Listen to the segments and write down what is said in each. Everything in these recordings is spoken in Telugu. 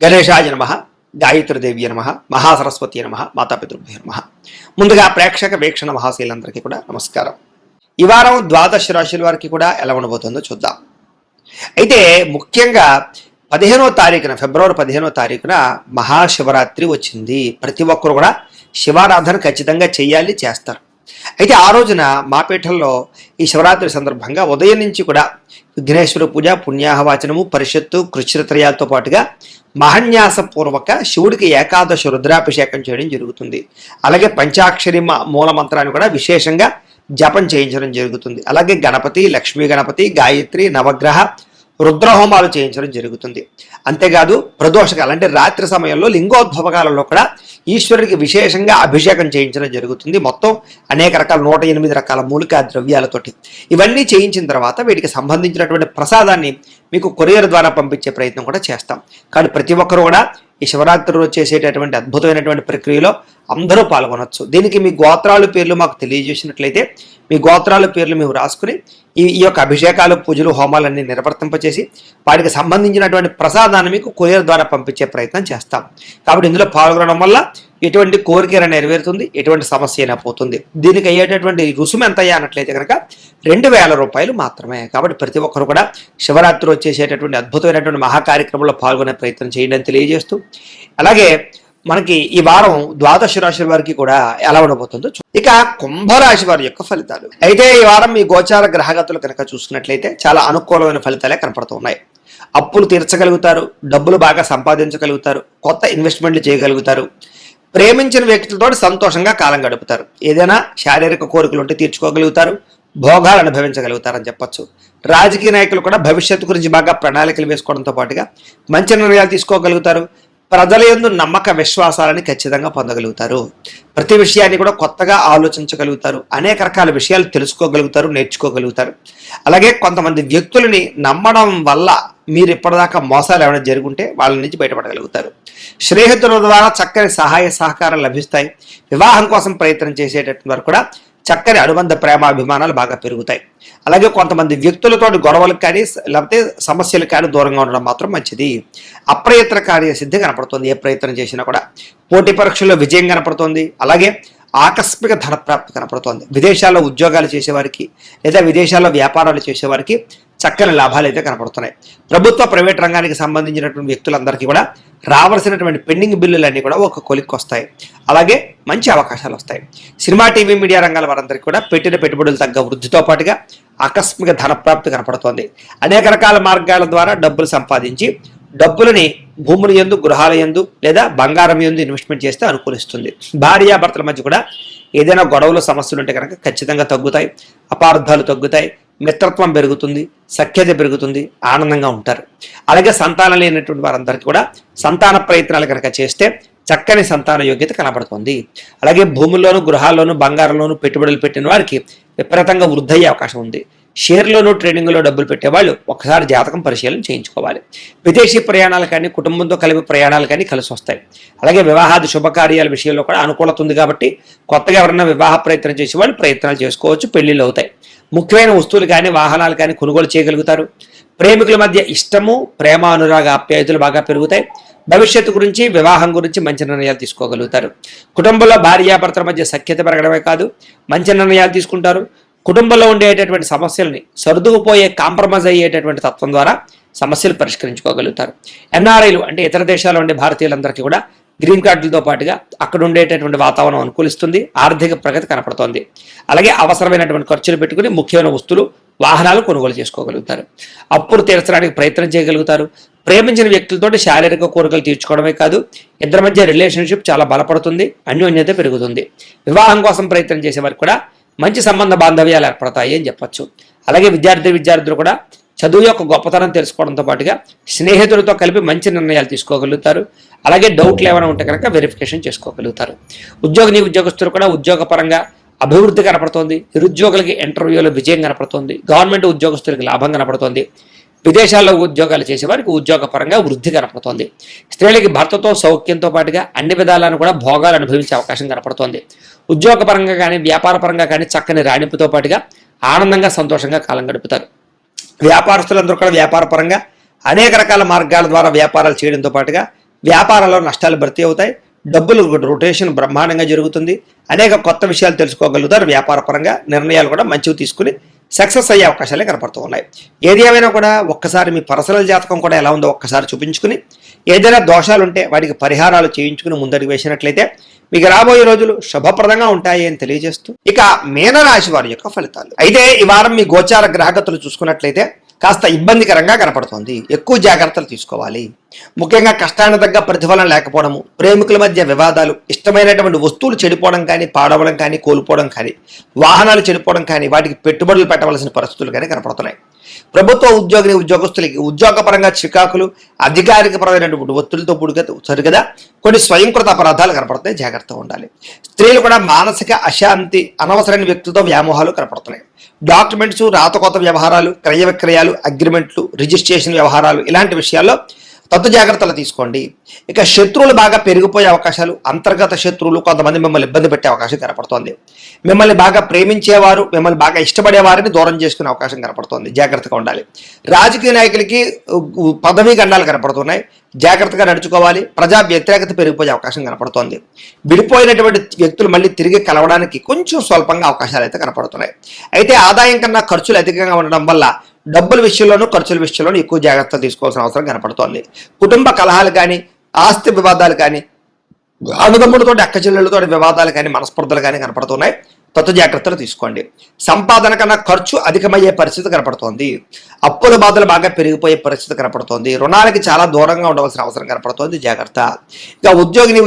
గణేశాయ నమః, గాయత్రీదేవి నమః, మహాసరస్వతి నమః, మాతాపితృభ్యో నమః. ముందుగా ప్రేక్షక వీక్షణ మహాశీలందరికీ కూడా నమస్కారం. ఈ వారం ద్వాదశ రాశుల వారికి కూడా ఎలా ఉండబోతుందో చూద్దాం. అయితే ముఖ్యంగా 15వ తారీఖున ఫిబ్రవరి 15వ తారీఖున మహాశివరాత్రి వచ్చింది. ప్రతి ఒక్కరు కూడా శివారాధన ఖచ్చితంగా చేయాలి, చేస్తారు. అయితే ఆ రోజున మా పీఠంలో ఈ శివరాత్రి సందర్భంగా ఉదయం నుంచి కూడా విఘ్నేశ్వర పూజ, పుణ్యాహవాచనము, పరిషత్తు, కృష్ణత్రయాలతో పాటుగా మహాన్యాసపూర్వక శివుడికి ఏకాదశ రుద్రాభిషేకం చేయడం జరుగుతుంది. అలాగే పంచాక్షరి మూల మంత్రాన్ని కూడా విశేషంగా జపం చేయించడం జరుగుతుంది. అలాగే గణపతి, లక్ష్మీ గణపతి, గాయత్రి, నవగ్రహ రుద్రహోమాలు చేయించడం జరుగుతుంది. అంతేకాదు ప్రదోషకాలం అంటే రాత్రి సమయంలో లింగోద్భవకాలంలో కూడా ఈశ్వరుడికి విశేషంగా అభిషేకం చేయించడం జరుగుతుంది. మొత్తం అనేక రకాల 108 రకాల మూలికా ద్రవ్యాలతోటి ఇవన్నీ చేయించిన తర్వాత వీటికి సంబంధించినటువంటి ప్రసాదాన్ని మీకు కొరియర్ ద్వారా పంపించే ప్రయత్నం కూడా చేస్తాం. కానీ ప్రతి ఒక్కరు కూడా ఈ శివరాత్రి రోజు చేసేటటువంటి అద్భుతమైనటువంటి ప్రక్రియలో అందరూ పాల్గొనవచ్చు. దీనికి మీ గోత్రాల పేర్లు మాకు తెలియజేసినట్లయితే మీ గోత్రాల పేర్లు మేము రాసుకుని ఈ యొక్క అభిషేకాలు, పూజలు, హోమాలన్నీ నిర్వర్తింపచేసి వాటికి సంబంధించినటువంటి ప్రసాదాన్ని మీకు కొరియర్ ద్వారా పంపించే ప్రయత్నం చేస్తాం. కాబట్టి ఇందులో పాల్గొనడం వల్ల ఎటువంటి కోరిక నెరవేరుతుంది, ఎటువంటి సమస్య అయినా పోతుంది. దీనికి అయ్యేటటువంటి రుసుము ఎంత అన్నట్లయితే కనుక 2000 రూపాయలు మాత్రమే. కాబట్టి ప్రతి ఒక్కరు కూడా శివరాత్రి వచ్చేసేటటువంటి అద్భుతమైనటువంటి మహాకార్యక్రమంలో పాల్గొనే ప్రయత్నం చేయండి తెలియజేస్తూ, అలాగే మనకి ఈ వారం ద్వాదశ రాశుల వారికి కూడా ఎలా ఉండబోతుందో ఇక కుంభరాశి వారి యొక్క ఫలితాలు. అయితే ఈ వారం మీ గోచార గ్రహగతులు కనుక చూసుకున్నట్లయితే చాలా అనుకూలమైన ఫలితాలే కనపడుతున్నాయి. అప్పులు తీర్చగలుగుతారు, డబ్బులు బాగా సంపాదించగలుగుతారు, కొత్త ఇన్వెస్ట్మెంట్లు చేయగలుగుతారు, ప్రేమించిన వ్యక్తులతో సంతోషంగా కాలం గడుపుతారు, ఏదైనా శారీరక కోరికలు ఉంటే తీర్చుకోగలుగుతారు, భోగాలు అనుభవించగలుగుతారని చెప్పొచ్చు. రాజకీయ నాయకులు కూడా భవిష్యత్తు గురించి బాగా ప్రణాళికలు వేసుకోవడంతో పాటుగా మంచి నిర్ణయాలు తీసుకోగలుగుతారు. ప్రజల యందు నమ్మక విశ్వాసాలని ఖచ్చితంగా పొందగలుగుతారు. ప్రతి విషయాన్ని కూడా కొత్తగా ఆలోచించగలుగుతారు. అనేక రకాల విషయాలు తెలుసుకోగలుగుతారు, నేర్చుకోగలుగుతారు. అలాగే కొంతమంది వ్యక్తులని నమ్మడం వల్ల మీరు ఇప్పటిదాకా మోసాలు ఏమైనా జరుగుంటే వాళ్ళ నుంచి బయటపడగలుగుతారు. స్నేహితుల ద్వారా చక్కని సహాయ సహకారాలు లభిస్తాయి. వివాహం కోసం ప్రయత్నం చేసేటటువంటి వారు కూడా చక్కని అనుబంధ ప్రేమాభిమానాలు బాగా పెరుగుతాయి. అలాగే కొంతమంది వ్యక్తులతో గొడవలకు కానీ లేకపోతే సమస్యలకు కానీ దూరంగా ఉండడం మాత్రం మంచిది. అప్రయత్న కార్యసిద్ధి కనపడుతుంది. ఏ ప్రయత్నం చేసినా కూడా పోటీ పరీక్షల్లో విజయం కనపడుతుంది. అలాగే ఆకస్మిక ధనప్రాప్తి కనపడుతోంది. విదేశాల్లో ఉద్యోగాలు చేసేవారికి లేదా విదేశాల్లో వ్యాపారాలు చేసేవారికి చక్కని లాభాలు అయితే కనపడుతున్నాయి. ప్రభుత్వ, ప్రైవేట్ రంగానికి సంబంధించినటువంటి వ్యక్తులందరికీ కూడా రావాల్సినటువంటి పెండింగ్ బిల్లులన్నీ కూడా ఒక కొలిక్కి వస్తాయి. అలాగే మంచి అవకాశాలు వస్తాయి. సినిమా, టీవీ, మీడియా రంగాల వారందరికీ కూడా పెట్టిన పెట్టుబడులు తగ్గ వృద్ధితో పాటుగా ఆకస్మిక ధనప్రాప్తి కనపడుతోంది. అనేక రకాల మార్గాల ద్వారా డబ్బులు సంపాదించి డబ్బులని భూముల యందు, గృహాల యందు లేదా బంగారం యందు ఇన్వెస్ట్మెంట్ చేస్తే అనుకూలిస్తుంది. భార్యాభర్తల మధ్య కూడా ఏదైనా గొడవలు, సమస్యలు ఉంటే కనుక ఖచ్చితంగా తగ్గుతాయి. అపార్థాలు తగ్గుతాయి. మిత్రత్వం పెరుగుతుంది, సఖ్యత పెరుగుతుంది, ఆనందంగా ఉంటారు. అలాగే సంతానం లేనటువంటి వారందరికీ కూడా సంతాన ప్రయత్నాలు కనుక చేస్తే చక్కని సంతాన యోగ్యత కనబడుతుంది. అలాగే భూముల్లోనూ, గృహాల్లోనూ, బంగారంలోనూ పెట్టుబడులు పెట్టిన వారికి విపరీతంగా వృద్ధి అయ్యే అవకాశం ఉంది. షేర్లోనూ, ట్రేడింగ్లో డబ్బులు పెట్టేవాళ్ళు ఒకసారి జాతకం పరిశీలన చేయించుకోవాలి. విదేశీ ప్రయాణాలు కానీ, కుటుంబంతో కలిపి ప్రయాణాలు కానీ కలిసి వస్తాయి. అలాగే వివాహాది శుభకార్యాల విషయంలో కూడా అనుకూలత ఉంది. కాబట్టి కొత్తగా ఎవరైనా వివాహ ప్రయత్నం చేసే వాళ్ళు ప్రయత్నాలు చేసుకోవచ్చు, పెళ్లిళ్ళు అవుతాయి. ముఖ్యమైన వస్తువులు కానీ, వాహనాలు కానీ కొనుగోలు చేయగలుగుతారు. ప్రేమికుల మధ్య ఇష్టము, ప్రేమ, అనురాగ, ఆప్యాయతలు బాగా పెరుగుతాయి. భవిష్యత్తు గురించి, వివాహం గురించి మంచి నిర్ణయాలు తీసుకోగలుగుతారు. కుటుంబంలో భార్యాభర్తల మధ్య సఖ్యత పెరగడమే కాదు, మంచి నిర్ణయాలు తీసుకుంటారు. కుటుంబంలో ఉండేటటువంటి సమస్యల్ని సర్దుకుపోయే, కాంప్రమైజ్ అయ్యేటటువంటి తత్వం ద్వారా సమస్యలు పరిష్కరించుకోగలుగుతారు. ఎన్ఆర్ఐలు అంటే ఇతర దేశాల్లో ఉండే భారతీయులందరికీ కూడా గ్రీన్ కార్డులతో పాటుగా అక్కడ ఉండేటటువంటి వాతావరణం అనుకూలిస్తుంది. ఆర్థిక ప్రగతి కనపడుతోంది. అలాగే అవసరమైనటువంటి ఖర్చులు పెట్టుకుని ముఖ్యమైన వస్తువులు, వాహనాలు కొనుగోలు చేసుకోగలుగుతారు. అప్పులు తీర్చడానికి ప్రయత్నం చేయగలుగుతారు. ప్రేమించిన వ్యక్తులతో శారీరక కోరికలు తీర్చుకోవడమే కాదు, ఇద్దరి మధ్య రిలేషన్షిప్ చాలా బలపడుతుంది, అన్యోన్యత పెరుగుతుంది. వివాహం కోసం ప్రయత్నం చేసేవారికి కూడా మంచి సంబంధ బాంధవ్యాలు ఏర్పడతాయి అని చెప్పచ్చు. అలాగే విద్యార్థులు కూడా చదువు యొక్క గొప్పతనం తెలుసుకోవడంతో పాటుగా స్నేహితులతో కలిపి మంచి నిర్ణయాలు తీసుకోగలుగుతారు. అలాగే డౌట్లు ఏమైనా ఉంటే కనుక వెరిఫికేషన్ చేసుకోగలుగుతారు. ఉద్యోగస్తులు కూడా ఉద్యోగపరంగా అభివృద్ధి కనపడుతోంది. నిరుద్యోగులకి ఇంటర్వ్యూలో విజయం కనపడుతోంది. గవర్నమెంట్ ఉద్యోగస్తులకి లాభం కనపడుతోంది. విదేశాల్లో ఉద్యోగాలు చేసేవారికి ఉద్యోగపరంగా వృద్ధి కనపడుతోంది. స్త్రీలకి భర్తతో సౌఖ్యంతో పాటుగా అన్ని విధాలను కూడా భోగాలు అనుభవించే అవకాశం కనపడుతోంది. ఉద్యోగపరంగా కానీ, వ్యాపారపరంగా కానీ చక్కని రాణింపుతో పాటుగా ఆనందంగా, సంతోషంగా కాలం గడుపుతారు. వ్యాపారస్తులందరూ కూడా వ్యాపారపరంగా అనేక రకాల మార్గాల ద్వారా వ్యాపారాలు చేయడంతో పాటుగా వ్యాపారాల్లో నష్టాలు భర్తీ అవుతాయి, డబ్బులు రొటేషన్ బ్రహ్మాండంగా జరుగుతుంది, అనేక కొత్త విషయాలు తెలుసుకోగలుగుతారు, వ్యాపార పరంగా నిర్ణయాలు కూడా మంచివి తీసుకుని సక్సెస్ అయ్యే అవకాశాలే కనపడుతూ ఉన్నాయి. ఏది ఏమైనా కూడా ఒక్కసారి మీ పర్సనల్ జాతకం కూడా ఎలా ఉందో ఒక్కసారి చూపించుకుని ఏదైనా దోషాలు ఉంటే వాటికి పరిహారాలు చేయించుకుని ముందడుగు వేసినట్లయితే మీకు రాబోయే రోజులు శుభప్రదంగా ఉంటాయి అని తెలియజేస్తూ ఇక మీనరాశి వారి యొక్క ఫలితాలు. అయితే ఈ వారం మీ గోచార గ్రహగతులు చూసుకున్నట్లయితే కాస్త ఇబ్బందికరంగా కనపడుతోంది. ఎక్కువ జాగ్రత్తలు తీసుకోవాలి. ముఖ్యంగా కష్టానికి తగ్గ ప్రతిఫలం లేకపోవడము, ప్రేమికుల మధ్య వివాదాలు, ఇష్టమైనటువంటి వస్తువులు చెడిపోవడం కానీ, పాడవడం కానీ, కోల్పోవడం కానీ, వాహనాలు చెడిపోవడం కానీ, వాటికి పెట్టుబడులు పెట్టవలసిన పరిస్థితులు కానీ కనపడుతున్నాయి. ప్రభుత్వ ఉద్యోగస్తులకి ఉద్యోగపరంగా చికాకులు, అధికారికపరమైనటువంటి ఒత్తిడితో సరిగదా కొన్ని స్వయంకృత అపరాధాలు కనపడుతున్నాయి, జాగ్రత్తగా ఉండాలి. స్త్రీలు కూడా మానసిక అశాంతి, అనవసరమైన వ్యక్తులతో వ్యామోహాలు కనపడుతున్నాయి. డాక్యుమెంట్స్, రాతకోత వ్యవహారాలు, క్రయ విక్రయాలు, అగ్రిమెంట్లు, రిజిస్ట్రేషన్ వ్యవహారాలు ఇలాంటి విషయాల్లో జాగ్రత్తలు తీసుకోండి. ఇక శత్రువులు బాగా పెరిగిపోయే అవకాశాలు, అంతర్గత శత్రువులు కొంతమంది మిమ్మల్ని ఇబ్బంది పెట్టే అవకాశం కనపడుతోంది. మిమ్మల్ని బాగా ప్రేమించేవారు, మిమ్మల్ని బాగా ఇష్టపడే వారిని దూరం చేసుకునే అవకాశం కనపడుతోంది, జాగ్రత్తగా ఉండాలి. రాజకీయ నాయకులకి పదవీ గండాలు కనపడుతున్నాయి, జాగ్రత్తగా నడుచుకోవాలి. ప్రజా వ్యతిరేకత పెరిగిపోయే అవకాశం కనపడుతోంది. విడిపోయినటువంటి వ్యక్తులు మళ్ళీ తిరిగి కలవడానికి కొంచెం స్వల్పంగా అవకాశాలు అయితే కనపడుతున్నాయి. అయితే ఆదాయం కన్నా ఖర్చులు అధికంగా ఉండడం వల్ల డబ్బుల విషయంలోనూ ఖర్చుల విషయంలోనూ ఎక్కువ జాగ్రత్తలు తీసుకోవాల్సిన అవసరం కనపడుతోంది. కుటుంబ కలహాలు కానీ, ఆస్తి వివాదాలు కానీ, అన్నదమ్ములతో అక్క చెల్లెళ్ళతో వివాదాలు కానీ, మనస్పర్ధలు కానీ కనపడుతున్నాయి. జాగ్రత్తలు తీసుకోండి. సంపాదన కన్నా ఖర్చు అధికమయ్యే పరిస్థితి కనపడుతోంది. అప్పుల బాధలు బాగా పెరిగిపోయే పరిస్థితి కనపడుతోంది. రుణాలకి చాలా దూరంగా ఉండవలసిన అవసరం కనపడుతోంది, జాగ్రత్త. ఇక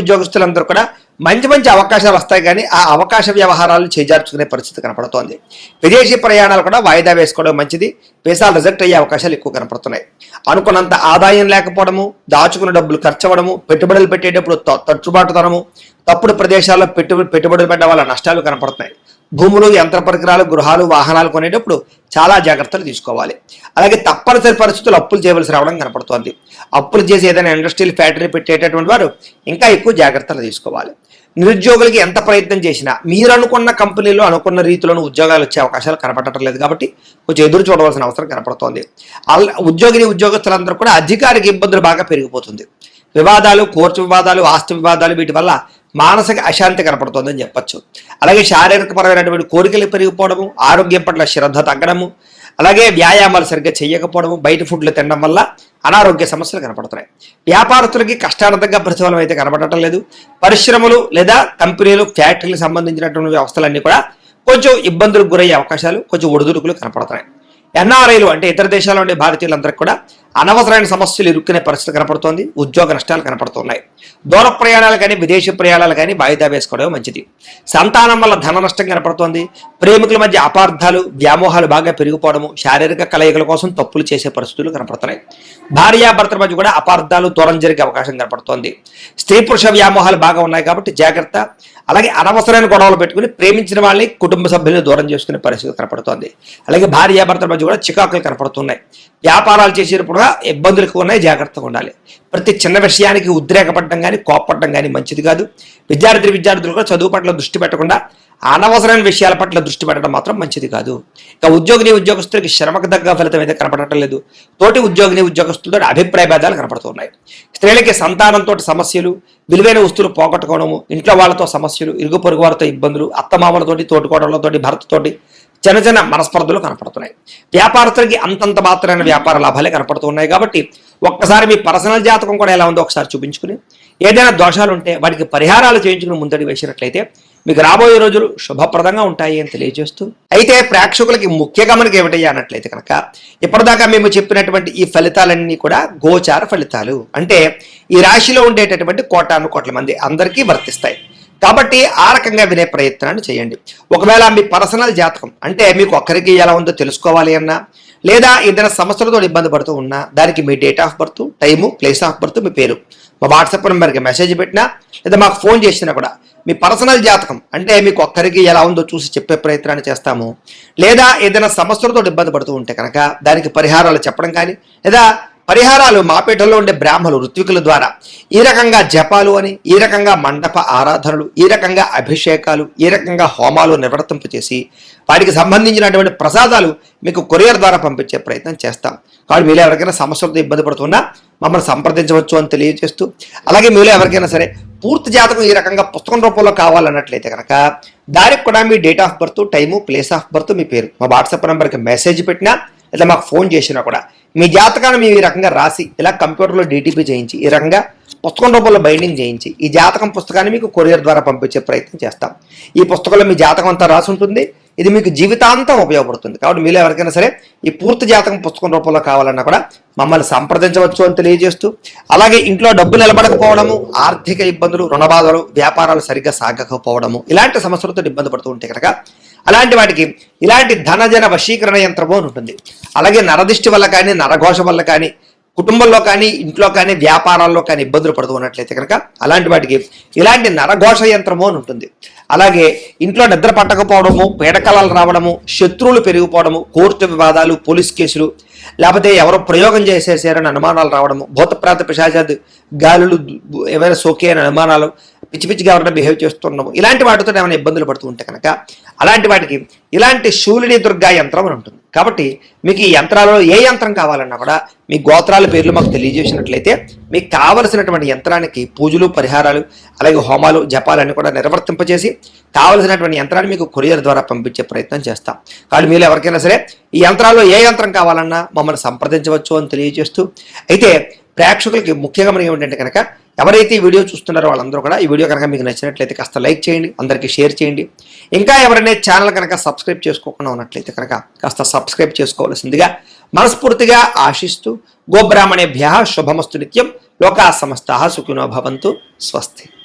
ఉద్యోగస్తులందరూ కూడా మంచి మంచి అవకాశాలు వస్తాయి, కానీ ఆ అవకాశ వ్యవహారాలు చేజార్చుకునే పరిస్థితి కనపడుతోంది. విదేశీ ప్రయాణాలు కూడా వాయిదా వేసుకోవడం మంచిది. వీసాలు రిజెక్ట్ అయ్యే అవకాశాలు ఎక్కువ కనపడుతున్నాయి. అనుకున్నంత ఆదాయం లేకపోవడము, దాచుకున్న డబ్బులు ఖర్చు అవ్వడము, పెట్టుబడులు పెట్టేటప్పుడు తట్టుబాటుతనము, తప్పుడు ప్రదేశాల్లో పెట్టుబడులు పెట్టడం వల్ల నష్టాలు కనపడుతున్నాయి. భూములు, యంత్ర పరికరాలు, గృహాలు, వాహనాలు కొనేటప్పుడు చాలా జాగ్రత్తలు తీసుకోవాలి. అలాగే తప్పనిసరి పరిస్థితులు అప్పులు చేయవలసి రావడం కనపడుతోంది. అప్పులు చేసి ఏదైనా ఇండస్ట్రియల్ ఫ్యాక్టరీ పెట్టేటటువంటి వారు ఇంకా ఎక్కువ జాగ్రత్తలు తీసుకోవాలి. నిరుద్యోగులకి ఎంత ప్రయత్నం చేసినా మీరు అనుకున్న కంపెనీలో అనుకున్న రీతిలోనూ ఉద్యోగాలు వచ్చే అవకాశాలు కనపడటం లేదు, కాబట్టి కొంచెం ఎదురు చూడవలసిన అవసరం కనపడుతోంది. ఉద్యోగస్తులందరూ కూడా అధికారిక ఇబ్బందులు బాగా పెరిగిపోతుంది. వివాదాలు, కోర్టు వివాదాలు, ఆస్తి వివాదాలు, వీటి వల్ల మానసిక అశాంతి కనపడుతోందని చెప్పచ్చు. అలాగే శారీరకపరమైనటువంటి కోరికలు పెరిగిపోవడము, ఆరోగ్యం పట్ల శ్రద్ధ తగ్గడము, అలాగే వ్యాయామాలు సరిగ్గా చేయకపోవడము, బయట ఫుడ్లు తినడం వల్ల అనారోగ్య సమస్యలు కనపడుతున్నాయి. వ్యాపారస్తులకి కష్టార్థంగా ప్రతిఫలం అయితే కనపడటం లేదు. పరిశ్రమలు లేదా కంపెనీలు, ఫ్యాక్టరీలకు సంబంధించినటువంటి వ్యవస్థలన్నీ కూడా కొంచెం ఇబ్బందులకు గురయ్యే అవకాశాలు, కొంచెం ఒడిదుడుకులు కనపడుతున్నాయి. ఎన్ఆర్ఐలు అంటే ఇతర దేశాల్లో ఉండే భారతీయులందరికీ కూడా అనవసరమైన సమస్యలు ఇరుక్కునే పరిస్థితి కనపడుతోంది. ఉద్యోగ నష్టాలు కనపడుతున్నాయి. దూర ప్రయాణాలు కానీ, విదేశీ ప్రయాణాలు కానీ వాయిదా వేసుకోవడం మంచిది. సంతానం వల్ల ధన నష్టం కనపడుతోంది. ప్రేమికుల మధ్య అపార్థాలు, వ్యామోహాలు బాగా పెరిగిపోవడము, శారీరక కలయికల కోసం తప్పులు చేసే పరిస్థితులు కనపడుతున్నాయి. భార్యాభర్తల మధ్య కూడా అపార్థాలు, దూరం జరిగే అవకాశం కనపడుతోంది. స్త్రీ పురుష వ్యామోహాలు బాగా ఉన్నాయి కాబట్టి జాగ్రత్త. అలాగే అనవసరమైన గొడవలు పెట్టుకుని ప్రేమించిన వాళ్ళని, కుటుంబ సభ్యులను దూరం చేసుకునే పరిస్థితి కనపడుతోంది. అలాగే భార్యాభర్తల మధ్య కూడా చికాకులు కనపడుతున్నాయి. వ్యాపారాలు చేసేటప్పుడు ఇబ్బందులకు ఉన్నాయి, జాగ్రత్తగా ఉండాలి. ప్రతి చిన్న విషయానికి ఉద్రేకపడడం కానీ, కోపపడడం కానీ మంచిది కాదు. విద్యార్థులు కూడా చదువు పట్ల దృష్టి పెట్టకుండా అనవసరమైన విషయాల పట్ల దృష్టి పెట్టడం మాత్రం మంచిది కాదు. ఇక ఉద్యోగస్తులకి శ్రమకు తగ్గ ఫలితం అయితే కనపడటం లేదు. తోటి ఉద్యోగస్తులతో అభిప్రాయ భేదాలు కనపడుతున్నాయి. స్త్రీలకి సంతానంతో సమస్యలు, విలువైన వస్తువులు పోగొట్టుకోవడము, ఇంట్లో వాళ్ళతో సమస్యలు, ఇరుగు పొరుగు వారితో ఇబ్బందులు, అత్తమామలతోటి, తోటికోడలతోటి, భర్తతోటి చిన్న మనస్పర్ధలు కనపడుతున్నాయి. వ్యాపారస్తులకి అంతంత మాత్రమైన వ్యాపార లాభాలే కనపడుతున్నాయి. కాబట్టి ఒక్కసారి మీ పర్సనల్ జాతకం కూడా ఎలా ఉందో ఒకసారి చూపించుకుని ఏదైనా దోషాలు ఉంటే వాటికి పరిహారాలు చేయించుకుని ముందడి వేసినట్లయితే మీకు రాబోయే రోజులు శుభప్రదంగా ఉంటాయి అని తెలియజేస్తూ, అయితే ప్రేక్షకులకి ముఖ్య గమనిక ఏమిటయ్యా అన్నట్లయితే కనుక ఇప్పటిదాకా మేము చెప్పినటువంటి ఈ ఫలితాలన్నీ కూడా గోచార ఫలితాలు, అంటే ఈ రాశిలో ఉండేటటువంటి కోట్ల మంది అందరికీ వర్తిస్తాయి. కాబట్టి ఆ రకంగా వినే ప్రయత్నాన్ని చేయండి. ఒకవేళ మీ పర్సనల్ జాతకం అంటే మీకు ఒక్కరికి ఎలా ఉందో తెలుసుకోవాలి అన్నా, లేదా ఏదైనా సమస్యలతో ఇబ్బంది పడుతూ ఉన్నా, దానికి మీ date of birth, time, place of birth, మీ పేరు మా వాట్సాప్ నెంబర్కి మెసేజ్ పెట్టినా, లేదా మాకు ఫోన్ చేసినా కూడా మీ పర్సనల్ జాతకం అంటే మీకు ఒక్కరికి ఎలా ఉందో చూసి చెప్పే ప్రయత్నాన్ని చేస్తాము. లేదా ఏదైనా సమస్యలతో ఇబ్బంది పడుతూ ఉంటే కనుక దానికి పరిహారాలు చెప్పడం కానీ, లేదా పరిహారాలు మాపేటలో ఉండే బ్రాహ్మణులు ఋత్వికుల ద్వారా ఈ రకంగా జపాలు అని, ఈ రకంగా మండప ఆరాధనలు, ఈ రకంగా అభిషేకాలు, ఈ రకంగా హోమాలు నిర్వర్తింప చేసి వాటికి సంబంధించినటువంటి ప్రసాదాలు మీకు కొరియర్ ద్వారా పంపించే ప్రయత్నం చేస్తాం. కాబట్టి మీలో ఎవరికైనా సమస్యలతో ఇబ్బంది పడుతున్నా మమ్మల్ని సంప్రదించవచ్చు అని తెలియజేస్తూ, అలాగే మీలో ఎవరికైనా సరే పూర్తి జాతకం ఈ రకంగా పుస్తకం రూపంలో కావాలన్నట్లయితే కనుక దానికి కూడా మీ date of birth, time, place of birth, మీ పేరు మా వాట్సాప్ నెంబర్కి మెసేజ్ పెట్టినా లేదా మాకు ఫోన్ చేసినా కూడా మీ జాతకాన్ని మేము ఈ రకంగా రాసి ఇలా కంప్యూటర్లో డీటీపీ చేయించి ఈ రకంగా పుస్తకం రూపంలో బైండింగ్ చేయించి ఈ జాతకం పుస్తకాన్ని మీకు కొరియర్ ద్వారా పంపించే ప్రయత్నం చేస్తాం. ఈ పుస్తకంలో మీ జాతకం అంతా రాసి ఉంటుంది. ఇది మీకు జీవితాంతం ఉపయోగపడుతుంది. కాబట్టి మీలో ఎవరికైనా సరే ఈ పూర్తి జాతకం పుస్తకం రూపంలో కావాలన్నా కూడా మమ్మల్ని సంప్రదించవచ్చు అని తెలియజేస్తూ, అలాగే ఇంట్లో డబ్బు నిలబడకపోవడము, ఆర్థిక ఇబ్బందులు, రుణబాధలు, వ్యాపారాలు సరిగ్గా సాగకపోవడము, ఇలాంటి సమస్యలతో ఇబ్బంది పడుతూ ఉంటే కనుక అలాంటి వాటికి ఇలాంటి ధనజన వశీకరణ యంత్రము అని ఉంటుంది. అలాగే నరదిష్టి వల్ల కానీ, నరఘోష వల్ల కానీ, కుటుంబంలో కానీ, ఇంట్లో కానీ, వ్యాపారాల్లో కానీ ఇబ్బందులు పడుతూ ఉన్నట్లయితే కనుక అలాంటి వాటికి ఇలాంటి నరఘోష యంత్రము అని ఉంటుంది. అలాగే ఇంట్లో నిద్ర పట్టకపోవడము, పీడకలాలు రావడము, శత్రువులు పెరిగిపోవడము, కోర్టు వివాదాలు, పోలీస్ కేసులు, లేకపోతే ఎవరో ప్రయోగం చేసేసారని అనుమానాలు రావడము, భూతప్రాత పిశాచాది గాలులు ఏమైనా సోకే అని అనుమానాలు, పిచ్చి పిచ్చిగా ఎవరైనా బిహేవ్ చేస్తున్నాము, ఇలాంటి వాటితో ఏమైనా ఇబ్బందులు పడుతూ ఉంటే కనుక అలాంటి వాటికి ఇలాంటి శూలిని దుర్గా యంత్రం అని ఉంటుంది. కాబట్టి మీకు ఈ యంత్రాలలో ఏ యంత్రం కావాలన్నా కూడా మీ గోత్రాల పేర్లు మాకు తెలియజేసినట్లయితే మీకు కావలసినటువంటి యంత్రానికి పూజలు, పరిహారాలు, అలాగే హోమాలు, జపాలన్నీ కూడా నిర్వర్తింపజేసి కావలసినటువంటి యంత్రాన్ని మీకు కొరియర్ ద్వారా పంపించే ప్రయత్నం చేస్తాం. కాబట్టి మీరు ఎవరికైనా సరే ఈ యంత్రాల్లో ఏ యంత్రం కావాలన్నా మమ్మల్ని సంప్రదించవచ్చు అని తెలియజేస్తూ, అయితే ప్రేక్షకులకి ముఖ్యంగా మనకి ఏమిటంటే కనుక ఎవరైతే ఈ వీడియో చూస్తున్నారో వాళ్ళందరూ కూడా ఈ వీడియో కనుక మీకు నచ్చినట్లయితే కాస్త లైక్ చేయండి, అందరికీ షేర్ చేయండి. ఇంకా ఎవరైనా ఛానల్ కనుక సబ్స్క్రైబ్ చేసుకోకుండా ఉన్నట్లయితే కనుక కాస్త సబ్స్క్రైబ్ చేసుకోవాల్సిందిగా మనస్ఫూర్తిగా ఆశిస్తూ, గోబ్రాహ్మణేభ్యః శుభమస్తు నిత్యం, లోకా సమస్తాః సుఖినో భవంతు, స్వస్తి.